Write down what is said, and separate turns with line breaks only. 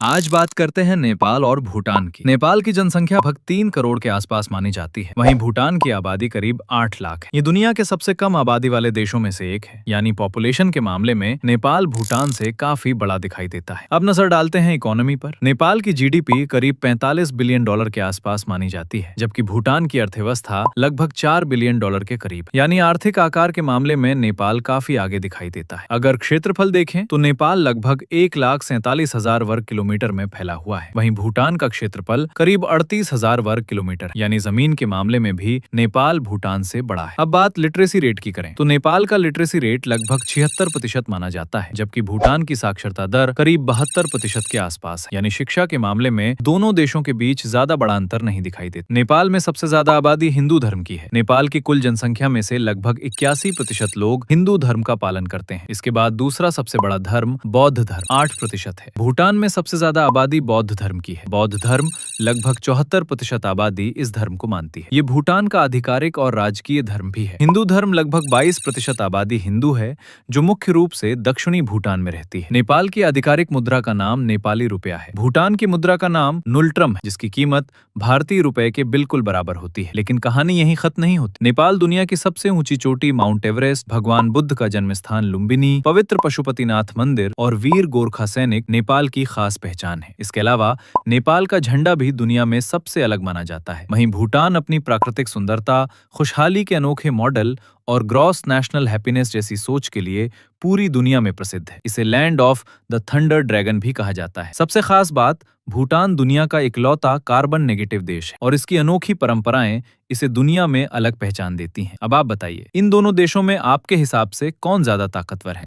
आज बात करते हैं नेपाल और भूटान की। नेपाल की जनसंख्या लगभग 3 करोड़ के आसपास मानी जाती है। वहीं भूटान की आबादी करीब 8 लाख है। ये दुनिया के सबसे कम आबादी वाले देशों में से एक है, यानी पॉपुलेशन के मामले में नेपाल भूटान से काफी बड़ा दिखाई देता है। अब नजर डालते हैं इकोनॉमी पर। नेपाल की जीडीपी करीब 45 बिलियन डॉलर के आसपास मानी जाती है, जबकि भूटान की अर्थव्यवस्था लगभग 4 बिलियन डॉलर के करीब, यानी आर्थिक आकार के मामले में नेपाल काफी आगे दिखाई देता है। अगर क्षेत्रफल देखें तो नेपाल लगभग 1,47,000 वर्ग किलोमीटर में फैला हुआ है। वहीं भूटान का क्षेत्रफल करीब 38,000 वर्ग किलोमीटर, यानी जमीन के मामले में भी नेपाल भूटान से बड़ा है। अब बात लिटरेसी रेट की करें तो नेपाल का लिटरेसी रेट लगभग 76% माना जाता है, जबकि भूटान की साक्षरता दर करीब 72% के आसपास है। यानी शिक्षा के मामले में दोनों देशों के बीच ज्यादा बड़ा अंतर नहीं दिखाई देता। नेपाल में सबसे ज्यादा आबादी हिंदू धर्म की है। नेपाल की कुल जनसंख्या में से लगभग 81% लोग हिंदू धर्म का पालन करते हैं। इसके बाद दूसरा सबसे बड़ा धर्म बौद्ध धर्म 8% है। भूटान में सबसे ज्यादा आबादी बौद्ध धर्म की है। बौद्ध धर्म लगभग 74% आबादी इस धर्म को मानती है। ये भूटान का आधिकारिक और राजकीय धर्म भी है। हिंदू धर्म लगभग 22% आबादी हिंदू है, जो मुख्य रूप से दक्षिणी भूटान में रहती है। नेपाल की आधिकारिक मुद्रा का नाम नेपाली रुपया है। भूटान की मुद्रा का नाम नुल्ट्रम है, जिसकी कीमत भारतीय रुपए के बिल्कुल बराबर होती है। लेकिन कहानी यहीं खत्म नहीं होती। नेपाल दुनिया की सबसे ऊंची चोटी माउंट एवरेस्ट, भगवान बुद्ध का जन्म स्थान लुम्बिनी, पवित्र पशुपतिनाथ मंदिर और वीर गोरखा सैनिक नेपाल की खास पहचान है। इसके अलावा नेपाल का झंडा भी दुनिया में सबसे अलग माना जाता है। वहीं भूटान अपनी प्राकृतिक सुंदरता, खुशहाली के अनोखे मॉडल और ग्रॉस नेशनल हैप्पीनेस जैसी सोच के लिए पूरी दुनिया में प्रसिद्ध है। इसे land of the thunder dragon भी कहा जाता है। सबसे खास बात, भूटान दुनिया का इकलौता कार्बन नेगेटिव देश है और इसकी अनोखी परंपराएं इसे दुनिया में अलग पहचान देती हैं। अब आप बताइए, इन दोनों देशों में आपके हिसाब से कौन ज्यादा ताकतवर है?